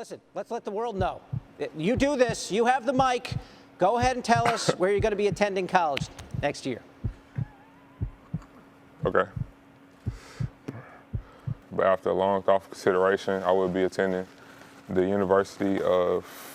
Listen, let's let the world know. You do this, you have the mic. Go ahead and tell us where you're going to be attending college next year. Okay. But after a long thoughtful consideration, I will be attending the University of...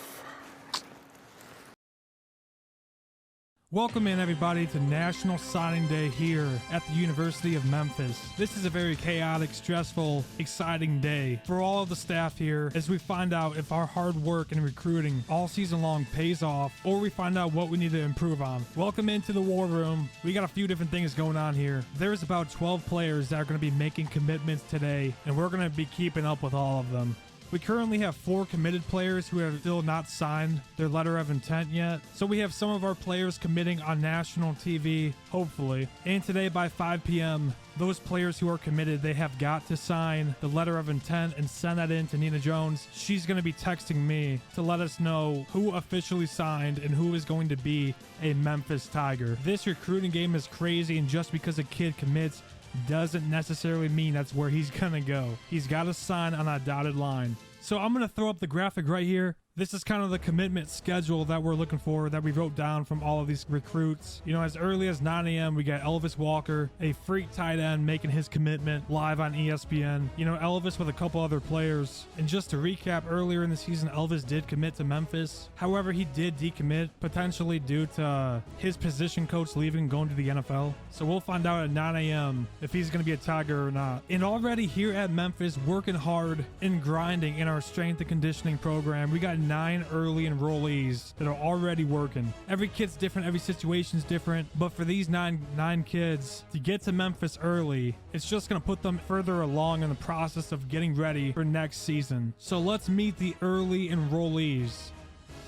Welcome in, everybody, to National Signing Day here at the University of Memphis. This is a very chaotic, stressful, exciting day for all of the staff here as we find out if our hard work in recruiting all season long pays off, or we find out what we need to improve on. Welcome into the war room. We got a few different things going on here. There's about 12 players that are going to be making commitments today, and we're going to be keeping up with all of them. We currently have 4 committed players who have still not signed their letter of intent yet. So we have some of our players committing on national TV, hopefully. And today by 5 p.m., those players who are committed, they have got to sign the letter of intent and send that in to Nina Jones. She's going to be texting me to let us know who officially signed and who is going to be a Memphis Tiger. This recruiting game is crazy, and just because a kid commits doesn't necessarily mean that's where he's gonna go. He's got to sign on that dotted line. So I'm gonna throw up the graphic right here. This is kind of the commitment schedule that we're looking for, that we wrote down from all of these recruits. You know, as early as 9 a.m., we got Elvis Walker, a freak tight end, making his commitment live on ESPN. You know, Elvis with a couple other players. And just to recap, earlier in the season, Elvis did commit to Memphis. However, he did decommit, potentially due to his position coach leaving and going to the NFL. So we'll find out at 9 a.m. if he's going to be a Tiger or not. And already here at Memphis, working hard and grinding in our strength and conditioning program, we got 9 early enrollees that are already working. Every kid's different, every situation's different, but for these nine kids to get to Memphis early, it's just going to put them further along in the process of getting ready for next season. So let's meet the early enrollees.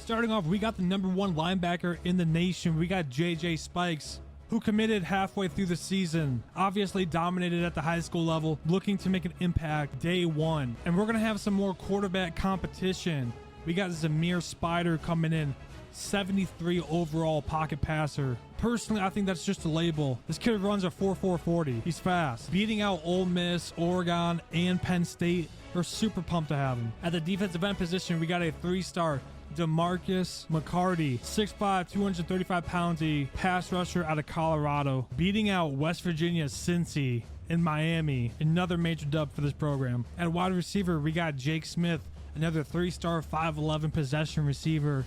Starting off, we got the #1 linebacker in the nation. We got JJ Spikes, who committed halfway through the season, obviously dominated at the high school level, looking to make an impact day one. And we're going to have some more quarterback competition. We got Amir Spider coming in, 73 overall pocket passer. Personally, I think that's just a label. This kid runs a 4.4 40. He's fast. Beating out Ole Miss, Oregon, and Penn State. We're super pumped to have him. At the defensive end position, we got a 3-star DeMarcus McCarty, 6'5", 235 pounds, a pass rusher out of Colorado. Beating out West Virginia's Cincy in Miami. Another major dub for this program. At wide receiver, we got Jake Smith, another 3-star 5'11" possession receiver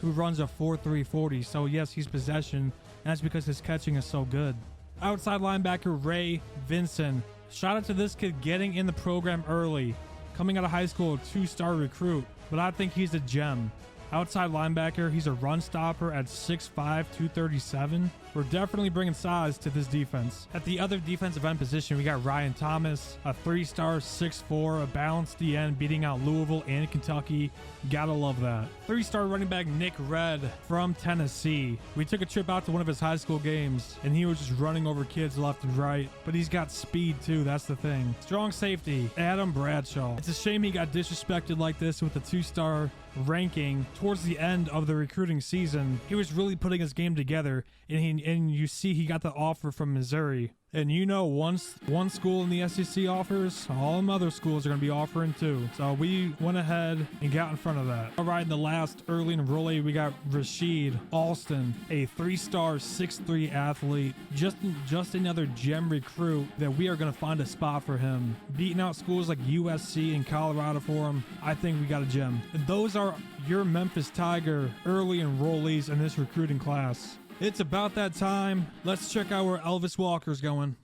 who runs a 4.3 40. So yes, he's possession, and that's because his catching is so good. Outside linebacker Ray Vinson. Shout out to this kid getting in the program early. Coming out of high school, a 2-star recruit, but I think he's a gem. Outside linebacker, he's a run stopper at 6'5", 237. We're definitely bringing size to this defense. At the other defensive end position, we got Ryan Thomas, a 3-star, 6'4", a balanced DN, beating out Louisville and Kentucky. Gotta love that. 3-star running back Nick Red from Tennessee. We took a trip out to one of his high school games, and he was just running over kids left and right, but he's got speed too, that's the thing. Strong safety, Adam Bradshaw. It's a shame he got disrespected like this with the 2-star ranking towards the end of the recruiting season. He was really putting his game together, and you see he got the offer from Missouri. And you know, one school in the SEC offers, all them other schools are going to be offering too. So we went ahead and got in front of that. All right, in the last early enrollee, we got Rasheed Alston, a 3-star, 6'3" athlete. Just another gem recruit that we are going to find a spot for him. Beating out schools like USC and Colorado for him, I think we got a gem. And those are your Memphis Tiger early enrollees in this recruiting class. It's about that time. Let's check out where Elvis Walker's going.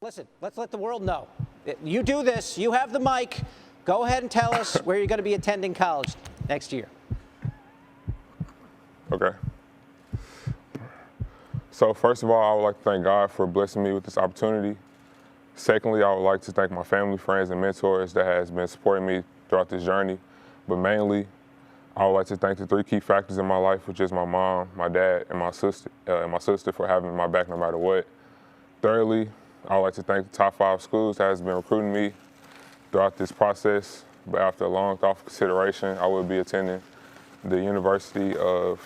Listen, let's let the world know. You do this, you have the mic. Go ahead and tell us where you're going to be attending college next year. Okay. So first of all, I would like to thank God for blessing me with this opportunity. Secondly, I would like to thank my family, friends, and mentors that has been supporting me throughout this journey. But mainly, I would like to thank the 3 key factors in my life, which is my mom, my dad, and my sister for having my back no matter what. Thirdly, I would like to thank the top 5 schools that has been recruiting me throughout this process. But after a long thoughtful consideration, I will be attending the University of...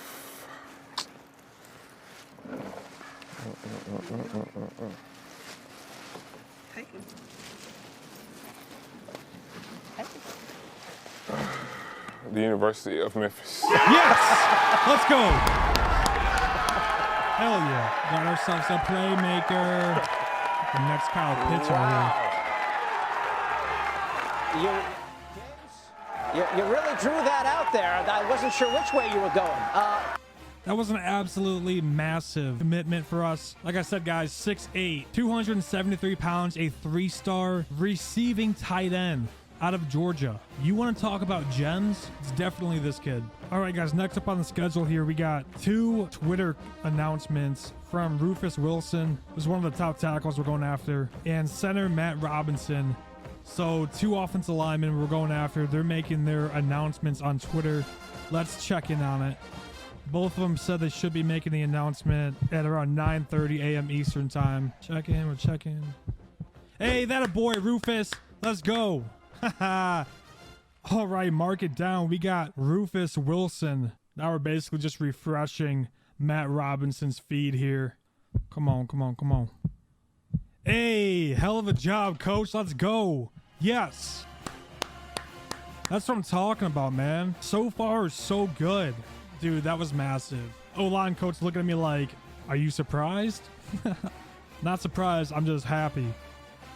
the University of Memphis. Yes! Let's go. Hell yeah. Got ourselves a playmaker. The next Kyle Pitts right here. You really drew that out there. I wasn't sure which way you were going. That was an absolutely massive commitment for us. Like I said, guys, 6'8", 273 pounds, a 3-star receiving tight end out of Georgia. You want to talk about gems? It's definitely this kid. All right, guys, next up on the schedule here, we got 2 Twitter announcements from Rufus Wilson, who's one of the top tackles we're going after, and center Matt Robinson. So 2 offensive linemen we're going after. They're making their announcements on Twitter. Let's check in on it. Both of them said they should be making the announcement at around 9:30 a.m. Eastern time. Check in, we're checking. Hey, that a boy, Rufus. Let's go. All right, mark it down. We got Rufus Wilson. Now we're basically just refreshing Matt Robinson's feed here. Come on, come on, come on. Hey, hell of a job, coach. Let's go. Yes. That's what I'm talking about, man. So far, so good. Dude, that was massive. O-line coach looking at me like, are you surprised? Not surprised. I'm just happy.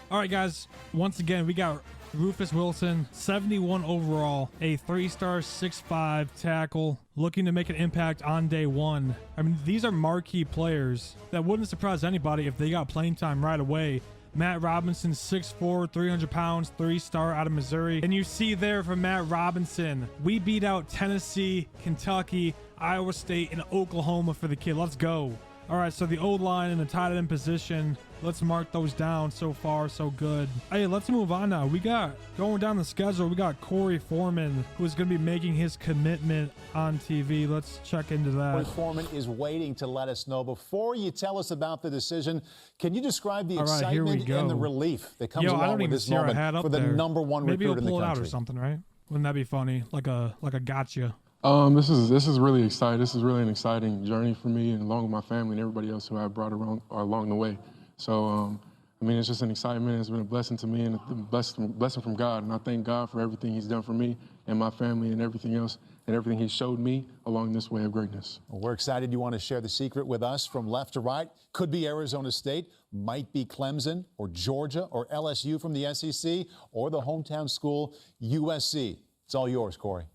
All right, guys. Once again, we got Rufus Wilson, 71 overall, a 3-star, 6'5" tackle, looking to make an impact on day 1. I mean, these are marquee players that wouldn't surprise anybody if they got playing time right away. Matt Robinson, 6'4", 300 pounds, 3-star out of Missouri. And you see there from Matt Robinson, we beat out Tennessee, Kentucky, Iowa State, and Oklahoma for the kid. Let's go. All right, so the O-line and the tight end position, let's mark those down. So far, so good. Hey, let's move on now. We got, going down the schedule, we got Cory Foreman, who's going to be making his commitment on TV. Let's check into that. Cory Foreman is waiting to let us know. Before you tell us about the decision, can you describe the excitement and the relief that comes along with this moment for the #1 Maybe recruit in the country? Maybe we'll pull it out or something, right? Wouldn't that be funny? Like a gotcha. This is really exciting. This is really an exciting journey for me, and along with my family and everybody else who I brought along the way. So, I mean, it's just an excitement. It's been a blessing to me and a blessing from God. And I thank God for everything He's done for me and my family and everything else and everything He showed me along this way of greatness. Well, we're excited you want to share the secret with us from left to right. Could be Arizona State, might be Clemson or Georgia or LSU from the SEC or the hometown school, USC. It's all yours, Cory.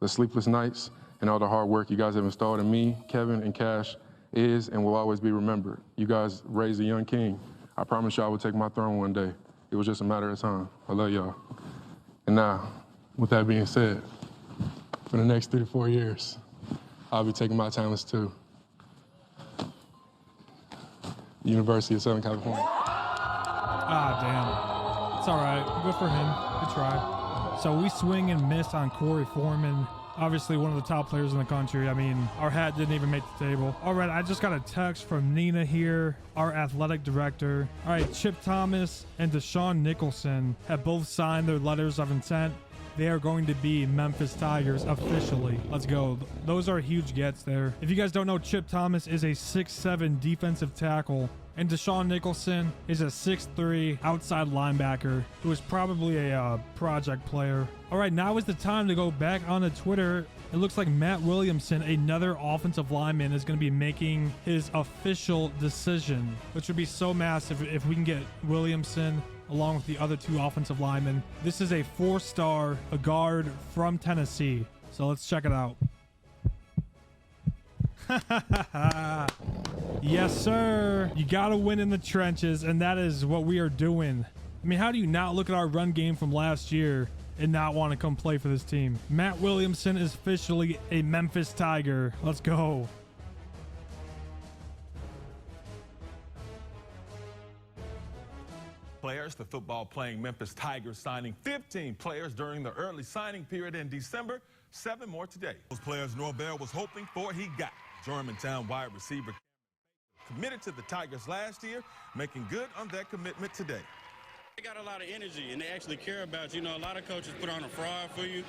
The sleepless nights and all the hard work you guys have installed in me, Kevin, and Cash is and will always be remembered. You guys raised a young king. I promise you I will take my throne one day. It was just a matter of time. I love y'all. And now, with that being said, for the next 3 to 4 years, I'll be taking my talents to the University of Southern California. Ah, damn. It's all right. Good for him. Good try. So we swing and miss on Cory Foreman. Obviously one of the top players in the country. I mean, our hat didn't even make the table. All right, I just got a text from Nina here, our athletic director. All right, Chip Thomas and Deshaun Nicholson have both signed their letters of intent. They are going to be Memphis Tigers officially. Let's go. Those are huge gets there. If you guys don't know, Chip Thomas is a 6'7" defensive tackle, and Deshaun Nicholson is a 6'3" outside linebacker who is probably a project player. All right, now is the time to go back onto Twitter. It looks like Matt Williamson, another offensive lineman, is going to be making his official decision, which would be so massive if we can get Williamson along with the other 2 offensive linemen. This is a 4-star, a guard from Tennessee. So let's check it out. Yes, sir. You got to win in the trenches, and that is what we are doing. I mean, how do you not look at our run game from last year and not want to come play for this team? Matt Williamson is officially a Memphis Tiger. Let's go. Players, the football-playing Memphis Tigers signing 15 players during the early signing period in December. 7 more today. Those players Norvell was hoping for, he got. Germantown wide receiver committed to the Tigers last year, making good on that commitment today. They got a lot of energy, and they actually care about you. You know, a lot of coaches put on a fraud for you.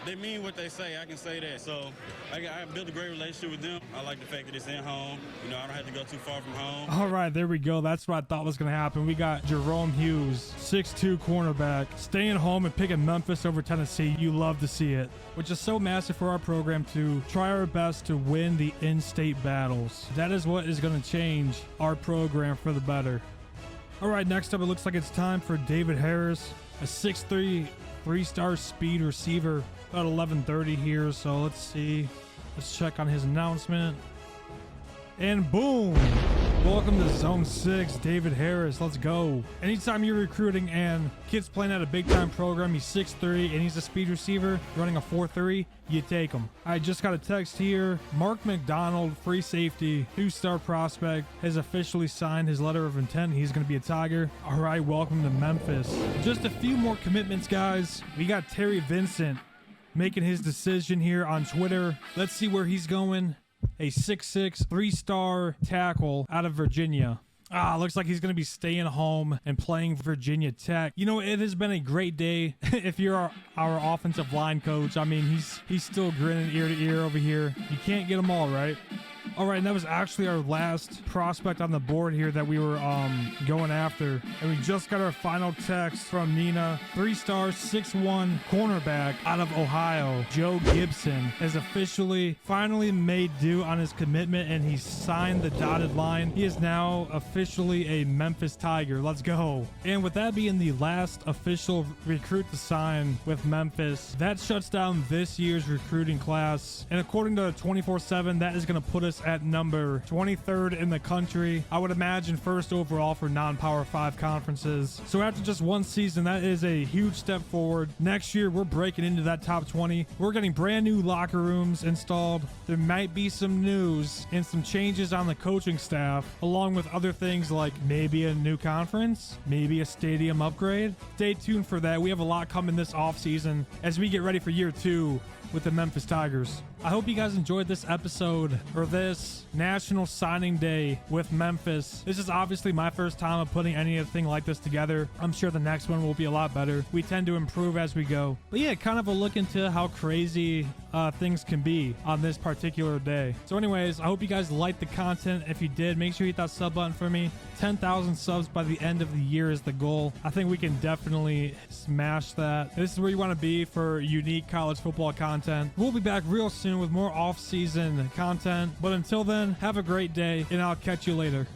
They mean what they say. I can say that. So I built a great relationship with them. I like the fact that it's in home. You know, I don't have to go too far from home. All right, there we go. That's what I thought was going to happen. We got Jerome Hughes, 6'2" cornerback, staying home and picking Memphis over Tennessee. You love to see it, which is so massive for our program to try our best to win the in-state battles. That is what is going to change our program for the better. All right, next up, it looks like it's time for David Harris, a 6'3", three-star speed receiver, about 11:30 here. So let's see. Let's check on his announcement. And boom! Welcome to Zone 6, David Harris. Let's go. Anytime you're recruiting and kid's playing at a big-time program, he's 6'3", and he's a speed receiver, running a 4.3, you take him. I just got a text here. Mark McDonald, free safety, 2-star prospect, has officially signed his letter of intent. He's going to be a Tiger. All right, welcome to Memphis. Just a few more commitments, guys. We got Terry Vincent making his decision here on Twitter. Let's see where he's going. A 6'6", 3-star tackle out of Virginia. Looks like he's going to be staying home and playing Virginia Tech. You know, it has been a great day if you're our offensive line coach. I mean, he's still grinning ear to ear over here. You can't get them all, right? All right, and that was actually our last prospect on the board here that we were going after. And we just got our final text from Nina. 3-star, 6'1" cornerback out of Ohio, Joe Gibson, has finally made due on his commitment, and he signed the dotted line. He is now officially a Memphis Tiger. Let's go. And with that being the last official recruit to sign with Memphis, that shuts down this year's recruiting class. And according to 24/7, that is going to put us at number 23rd in the country. I would imagine first overall for non-Power 5 conferences. So after just one season, that is a huge step forward. Next year, we're breaking into that top 20. We're getting brand new locker rooms installed. There might be some news and some changes on the coaching staff, along with other things like maybe a new conference, maybe a stadium upgrade. Stay tuned for that. We have a lot coming this offseason as we get ready for year 2 with the Memphis Tigers. I hope you guys enjoyed this episode, or this National Signing Day with Memphis. This is obviously my first time of putting anything like this together. I'm sure the next one will be a lot better. We tend to improve as we go. But yeah, kind of a look into how crazy things can be on this particular day. So anyways, I hope you guys liked the content. If you did, make sure you hit that sub button for me. 10,000 subs by the end of the year is the goal. I think we can definitely smash that. This is where you want to be for unique college football content. We'll be back real soon with more off-season content. But until then, have a great day, and I'll catch you later.